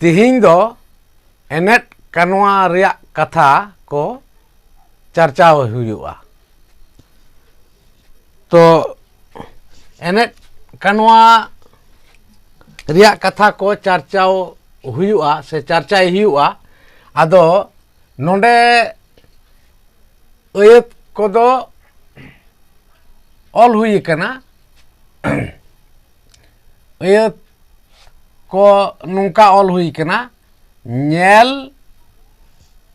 तिहिं दो एनेट कानवा रिया कथा को चर्चा हुआ तो एनेट कानवा रिया कथा को चर्चा हुआ से चर्चा हुआ आदो नोंडे अयत कोदो ऑल हुई कना अयत को नुंका ऑल हुई कना नेल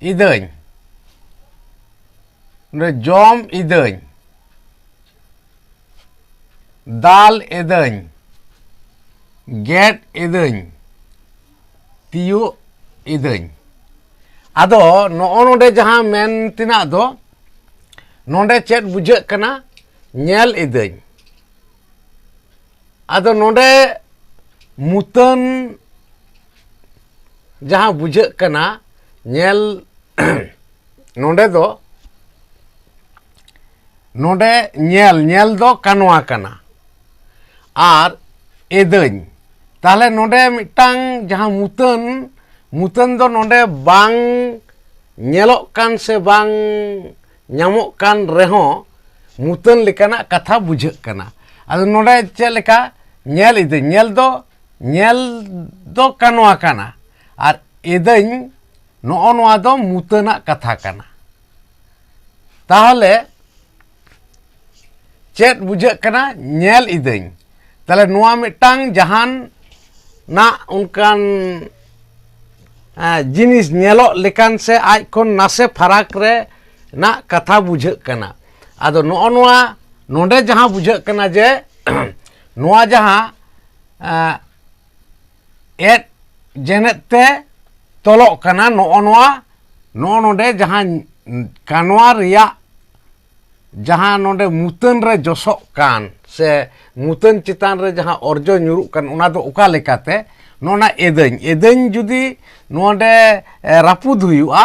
इदन जॉम इदन दाल इदन गेट इदन तियु इदन आदो नोंडे जहां मेन तिना दो नोंडे चेत बुझे कना नेल इदन आदो नोंडे मुतन जहां बुझे कना नेल नोंडे दो नोंडे नेल दो कानवा कना आर इदन ताले नोंडे मिटांग जहां मुतन दो नोंडे बांग नेलोक कान से बांग ᱧᱟᱢᱚᱜ ᱠᱟᱱ ᱨᱮᱦᱚᱸ ᱢᱩᱛᱟᱹᱱ ᱞᱮᱠᱟᱱᱟᱜ ᱠᱟᱛᱷᱟ ᱵᱩᱡᱷᱟᱹᱜ ᱠᱟᱱᱟ ᱟᱫᱚ ᱱᱚᱰᱮ ᱪᱮᱫ ᱞᱮᱠᱟ ᱧᱮᱞ ᱤᱫᱟᱹᱧ ᱧᱮᱞ ᱫᱚ ᱠᱟᱱᱣᱟ ᱠᱟᱱᱟ ᱟᱨ ᱤᱫᱟᱹᱧ ᱱᱚᱜᱼᱚ ᱱᱚᱣᱟ ᱫᱚ ᱢᱩᱛᱟᱹᱱᱟᱜ ᱠᱟᱛᱷᱟ ᱠᱟᱱᱟ ᱛᱟᱦᱚᱞᱮ ᱪᱮᱫ ᱵᱩᱡᱷᱟᱹᱜ ᱠᱟᱱᱟ ᱧᱮᱞ ᱤᱫᱟᱹᱧ ᱛᱟᱦᱚᱞᱮ ᱱᱚᱣᱟ ᱢᱤᱫᱴᱟᱝ ᱡᱟᱦᱟᱱ ᱱᱟ ᱚᱱᱠᱟᱱ जिनिस नेलोक लेकान से आज खन नासे फराक रे ना कथा बुझे कना आदो नोआ नोंडे जहां बुझे कना जे नोआ जहां एट जेनेते तोलोक कना नोंडे जहां कानवा रिया जहां नोंडे मुतन रे जसोक कान से मुतन चितान रे जहां अर्जो ᱧᱩᱨᱩᱜ कान उना दो उका लेकाते नोना एदन जुदी नोंडे रापुद हुआ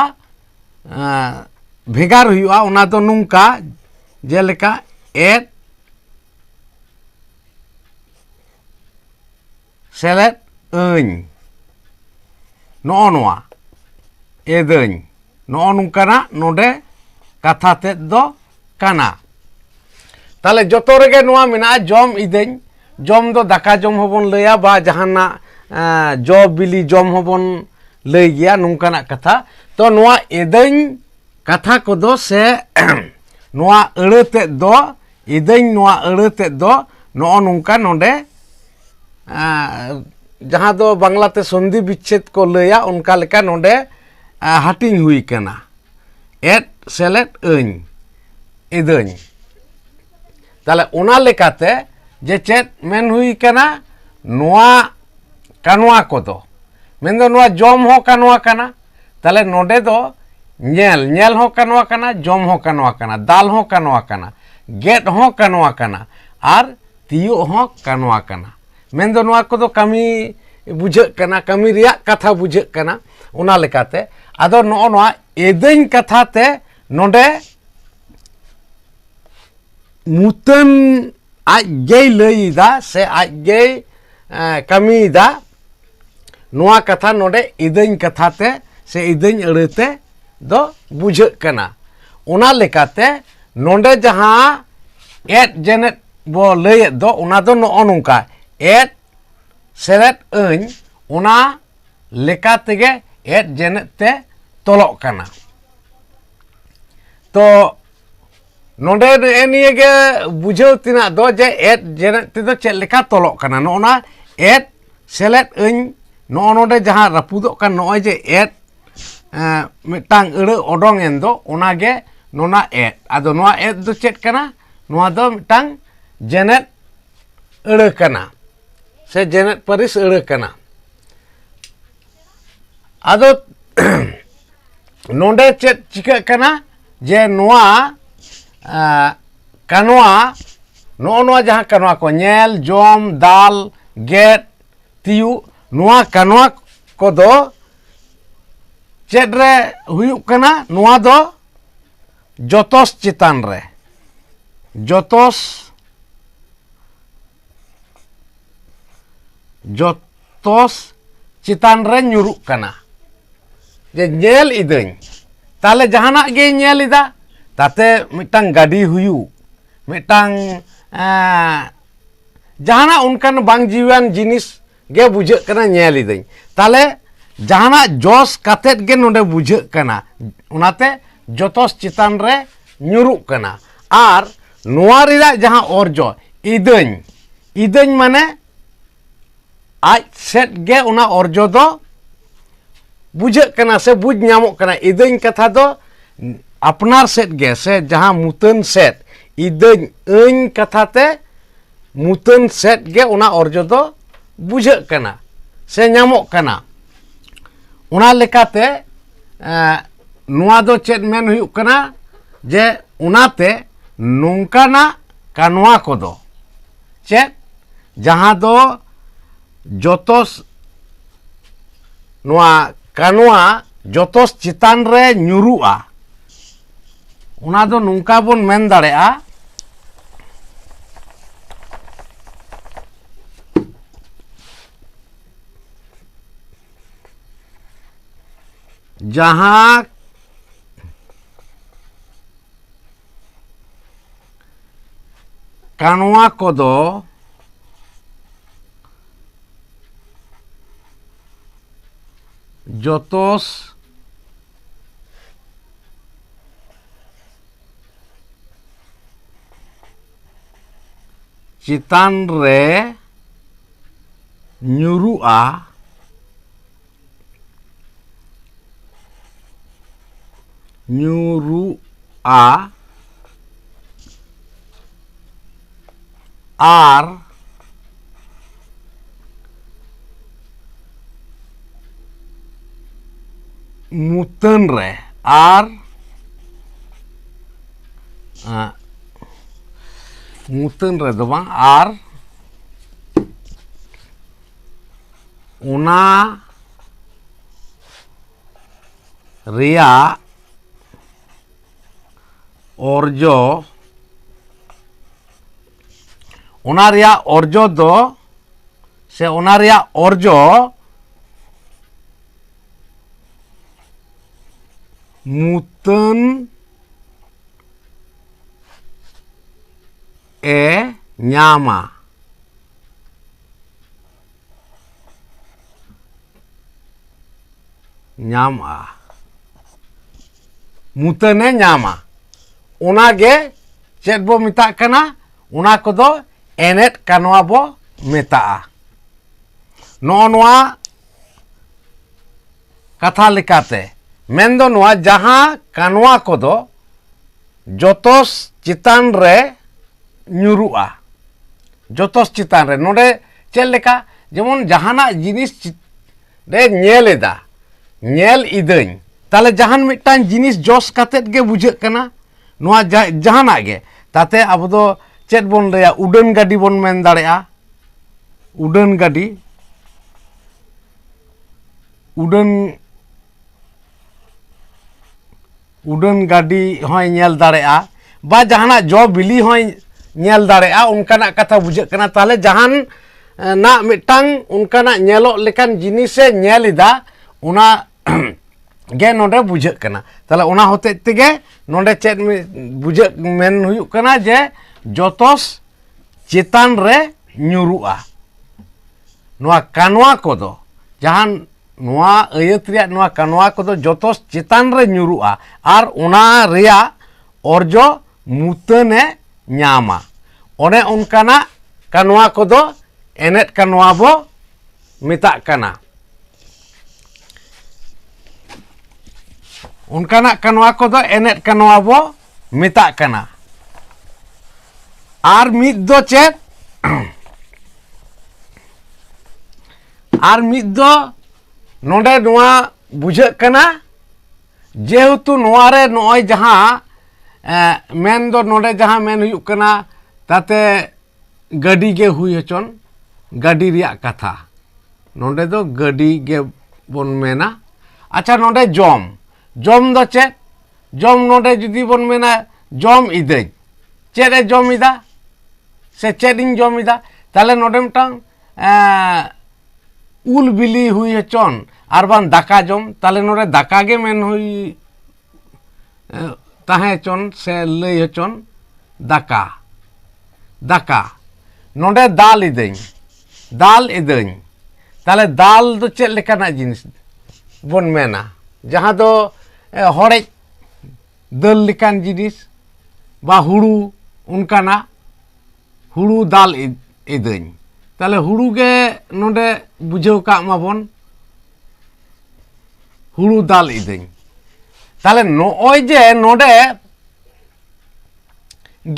भेगार हुआ उना दो नुंका जेलेका एड सेलेट अñ नोआ एदन नो नुंकाना नोंडे कथा तेद दो काना ताले जतो रेगे नोआ मेना जम इदन जम दो दाका जम होबन लया बा जहाना जो बिली जम होबन लय गया नुंकाना कथा तो नोआ एदन कथा को दो से नोआ अड़ते दो इदन नोआ अड़ते दो नो नुंका नोंडे जहां दो बांग्लाते संधि विच्छेद को लया उनका लेका नोंडे हाटिंग हुई कना एट सेलेट अñ इदन ताले उना लेकाते जे चेत मेन हुई कना नोआ कानवा को दो मेन दो नोआ जम हो कानवा कना ताले नोंडे दो नेल हो कानवा कना जम हो कानवा कना दाल हो कानवा कना गेट हो कानवा कना आर तियो हो कानवा कना मेन दो नोआ को दो कमी बुझे कना कमी रिया कथा बुझे कना उना लेकाते आदो नोआ एदन कथा ते नोंडे मुतन आज गई लईदा से आज गई कमीदा नोआ कथा नोंडे इदन कथा ते से इदन अड़ते दो बुझे कना उना लेकाते नोंडे जहां एट जेनेट बो लय दो उना दो नो नुंका एट सेलेट अñ उना लेकाते गे एट जेनेट ते तोलोक कना तो नोंडे निये गे बुझाव तिना दो जे एट जेनेट ते दो चेक लेका तोलोक कना नोना एट सेलेट अñ नो नोंडे जहां रापुदोक कान नोय जे एट मिटांग अड़े ओडोंग एन दो ओनागे नोना एट आदो नोआ एट दो चेक कना नोआ दो मिटांग जेनेट अड़े कना से जेनेट परिस अड़े कना आदो नोंडे चेक चिका कना जे नोआ कानवा नोआ जहां कानवा को नेल जम दाल गेट तियु नोआ कानवा को दो चेड रे हुयुक कना नोआ दो जोतोस चितान रे जोतोस चितान रे nyuruk kana je nyel ideng tale jahanak ge nyel ida tate mitang gadi huyu mitang jahanak unkan bang jiwan jinis ge bujek kana nyel ideng tale jahanak jos katet ge nonde bujek kana unate jotos चितान रे nyuruk kana ar noa rira jahan orjo ideng mane aj set ge una orjo do bujek kana se buj nyamok kana ideng katha do apnar set ge se jahan mutan set ideng eng katha te mutan set ge una orjo do bujek kana se nyamok kana una lekate noa do chet men huyuk kana je unate nungkana kanwa kodo chet jahan do jotos noa kanwa jotos चितान रे nyuru'a una do nungka bon men dare'a jahan kanwa kodo jotos चितान रे nyuru'a ar mutan re ar mutan re do bang ar una ria orjo una ria orjo do se una ria orjo mutan nyama mutane nyama una ge chet bo metak kana una kodo enet kanwa bo meta'a no noa katha lekate mendo noa jahan kanwa kodo jotos चितान रे nyuru'a jotos चितान रे नोडे चेल लेका जेमन जहाना जिनिस रे nyel eda nyel ideng tale jahan mitang jinis jos katet ge bujek kana noa jahana ge tate abo do chet bon reya udan gadi bon men dare'a udan gadi hoy nyel dare'a ba jahana jo bili hoy nyel dare'a unkana kata bujek kana tale jahan na mitang unkana nyelok lekan jinise nyel ida una ge nonde bujek kana tale una hote tege nonde chet bujek men huyuk kana je jotos चितान रे nyuru'a noa kanwa kodo jahan noa ayat riya noa kanwa kodo jotos चितान रे nyuru'a ar una riya orjo mutane nyama one unkana kanwa kodo enet kanwa bo metak kana unkana kanwa kodo enet kanwa bo metak kana ar mid do chet ar mid do nonde noa bujek kana jehetu noa re noy jahan men do nonde jahan men huyuk kana tate gadi ge hui hocon gadi riyak katha nonde do gadi ge bon mena acha nonde jom do chet jom nonde judi bon mena jom ideng chet e jom ida se chet ing jom ida tale nonde mitang ᱩᱞ ᱵᱤᱞᱤ ᱦᱩᱭ ᱦᱚᱪᱚᱱ ᱟᱨ ᱵᱟᱝ ᱫᱟᱠᱟ ᱡᱚᱢ, ᱛᱟᱦᱞᱮ ᱱᱚᱰᱮ ᱫᱟᱠᱟ ᱜᱮ ᱢᱮᱱ ᱦᱩᱭ ᱛᱟᱦᱮᱸ ᱦᱚᱪᱚᱱ ᱥᱮ ᱞᱟᱹᱭ ᱦᱚᱪᱚᱱ ᱫᱟᱠᱟ ᱫᱟᱠᱟ, ᱱᱚᱰᱮ ᱫᱟᱞ ᱤᱫᱟᱹᱧ, তাহলে দাল ᱫᱚ ᱪᱮᱫ ᱞᱮᱠᱟᱱᱟᱜ ᱡᱤᱱᱤস ᱵᱚᱱ ᱢᱮᱱᱟ, ᱡᱟᱦᱟᱸ ᱫᱚ ᱦᱚᱲᱮᱡ ᱫᱟᱹᱞ ᱞᱮᱠᱟᱱ ᱡᱤᱱᱤᱥ বা হুড়ু ᱚᱱᱠᱟᱱᱟᱜ, হুড়ু দাল ᱤᱫᱟᱹᱧ, তাহলে হুড়ু গে ᱱᱚᱰᱮ বুঝাᱹᱣ ᱠᱟᱜ মাবন হুড়ু দাল ইদাᱹᱧ। তাহলে নয় যে নডে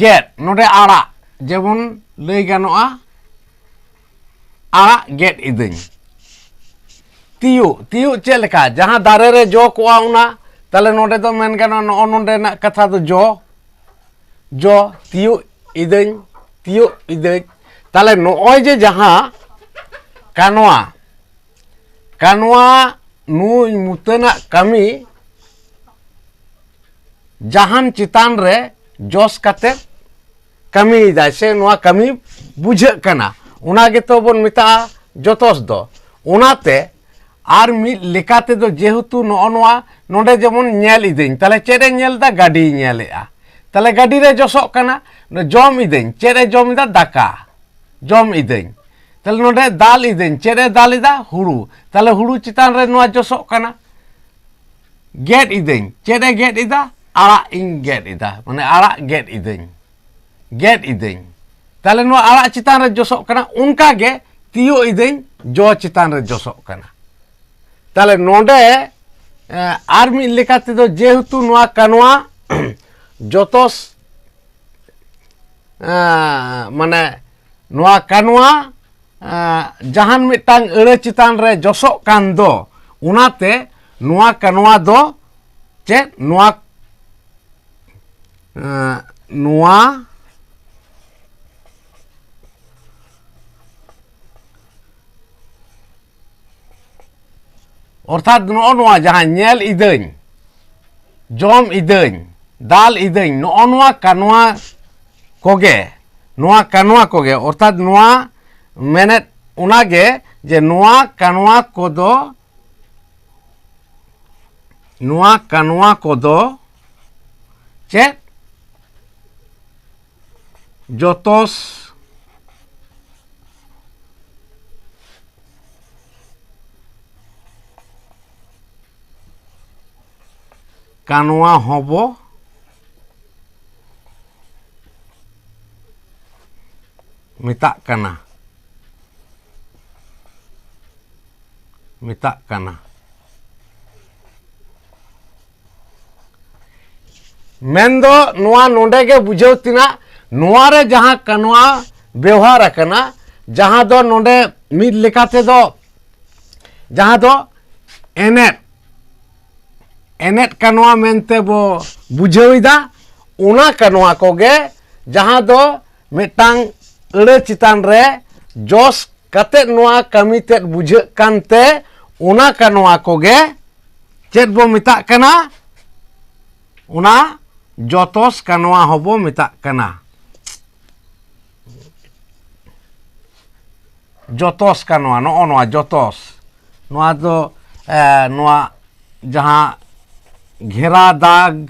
গেট, নডে আড়াগ, যেমন লই গানোয়া আড়াগ গেট ইদাᱹᱧ। তিয়ুক ᱪᱮᱫ ᱞᱮᱠᱟ, ᱡᱟᱦᱟᱸ ᱫᱟᱨᱮ ᱨᱮ ᱡᱚ ᱠᱚᱜᱼᱟ ᱚᱱᱟ, ᱛᱟᱦᱞᱮ ᱱᱚᱰᱮ ᱫᱚ ᱢᱮᱱ ᱜᱟᱱᱚᱜᱼᱟ ᱱᱚᱜᱼᱚ ᱱᱚᱰᱮᱱᱟᱜ ᱠᱟᱛᱷᱟ ᱫᱚ ᱡᱚ তিয়ুক ᱤᱫᱟᱹᱧ। তাহলে নয় যে যাহা কানোয়া নুই মুতানাᱜ কামি জাহান চিতান রে জস কাতে কামিᱭᱮᱫᱟᱭ ᱥᱮ ᱱᱚᱣᱟ ᱠᱟᱹᱢᱤ ᱵᱩᱡᱷᱟᱹᱜ ᱠᱟᱱᱟ, ᱚᱱᱟ ᱜᱮᱛᱚ ᱵᱚᱱ ᱢᱮᱛᱟᱜᱼᱟ ᱡᱚᱛᱚᱥ ᱫᱚ। ᱚᱱᱟᱛᱮ ᱟᱨ ᱢᱤᱫ ᱞᱮᱠᱟ ᱛᱮᱫᱚ ᱡᱮᱦᱮᱛᱩ ᱱᱚᱜᱼᱚ ᱱᱚᱣᱟ ᱱᱚᱰᱮ ᱡᱮᱢᱚᱱ ᱧᱮᱞ ᱤᱫᱟᱹᱧ, ᱛᱟᱦᱞᱮ ᱪᱮᱫ ᱮ ᱧᱮᱞᱫᱟ, ᱜᱟᱹᱰᱤᱭ ᱧᱮᱞᱮᱜᱼᱟ, তাহলে গাড়ি রে জসক কানা, জম ইদাᱹᱧ, ᱪᱮᱫ এ জম ইদা, দাকা, জম ইদাᱹᱧ, তাহলে নোডে দাল ইদাᱹᱧ, ᱪᱮᱫ এ দাল ইদা, হুড়ু, তাহলে হুড়ু চিতান রে নোয়া জসক কানা। গেট ইদাᱹᱧ, ᱪᱮᱫ এ গেট ইদা, আড়াগ ইᱧ গেট ইদা, মানে আড়াগ গেট ইদাᱹᱧ, তাহলে নোয়া আড়াগ চিতান রে জসক কানা। অনকা গে তিয়ুক ইদাᱹᱧ ᱡᱚ চিতান রে জসক কানা। তাহলে নোডে আর মিদ লেখা তেদো যেহেতু নোয়া কানোয়া জতস মানে নোয়া কানোয়া জাহান মিদটাং ᱟᱹᱲᱟᱹ চিতান রে জসক কান ᱫᱚ, ᱚᱱᱟᱛᱮ নোয়া কানোয়া ᱫᱚ ᱪᱮᱫ, নোয়া অর্থাৎ নগᱼᱚ ᱱᱚᱣᱟ ᱡᱟᱦᱟᱸ ᱧᱮᱞ ᱤᱫᱟᱹᱧ, ᱡᱚᱢ ᱤᱫᱟᱹᱧ, দাল ইদাᱹᱧ, নগᱼᱚ ᱱᱚᱣᱟ কানোয়া কোগে অর্থাৎ নোয়া মেনেট ওনাগে যে নোয়া কানোয়া কোদো চেত যতস কানোয়া হব মেতাগ কানা। मेन्दो नोआ नोंडे गे बुझाव तिना, नोआ रे जहां कानोआ व्यवहार अकना, जहां दो नोंडे मिद लेकाते दो जहां दो एनेट कानोआ मेनते बो बुझाविदा, ओना कानोआ कोगे जहां दो मिटांग ᱟᱹᱲᱟᱹ चितान रे जस काते नोआ कामी तेद बुझाᱹᱜ कानते, ओना कानोआ कोगे चेद बो मेताग काना, ओना जतस कानोआ हबो मेताग काना। जतस कानोआ, नगᱼᱚ नोआ जतस, नोआ दो नोआ जहां घेरा दाग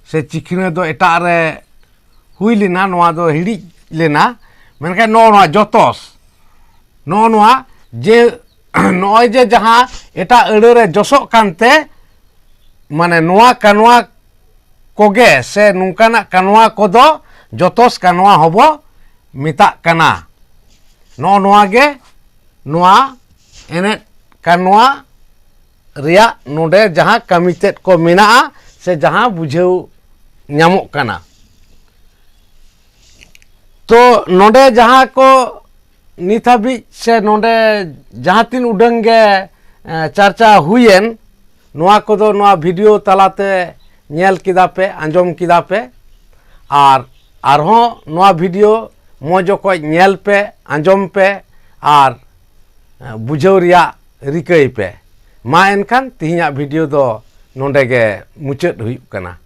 से चिकना दो एटाग रे हुई लेना, नोआ दो हिड़िज लेना, मेनखान नगᱼᱚ नोआ जतस, नगᱼᱚ नोआ जे नय जे जहां एटाग ᱟᱹᱲᱟᱹ रे जसक कानते, माने नोआ कानोआ कोगे से नुकाना कानोआ कोदो जतस कानोआ हबो मेताग काना। नगᱼᱚ नोआ गे नोआ एनेट कानोआ रिया नोडे जहां कामी तेद को मेनाआ से जहां बुझाव ᱧᱟᱢᱚᱜ काना। तो नोडे जहां को नित हाबी से नोडे जहां तीन उडंग गे चर्चा हुईन, नोआ कोदो नोआ वीडियो तलाते ñel किदा पे, आंजम किदा पे, आरहों नोआ वीडियो मौज ओकoj ñel पे, आंजम पे और बुझाव रिया रिकाई पे। मा एनखान तिहिङाग वीडियो दो नोंडे गे मुचाद हुयुग काना।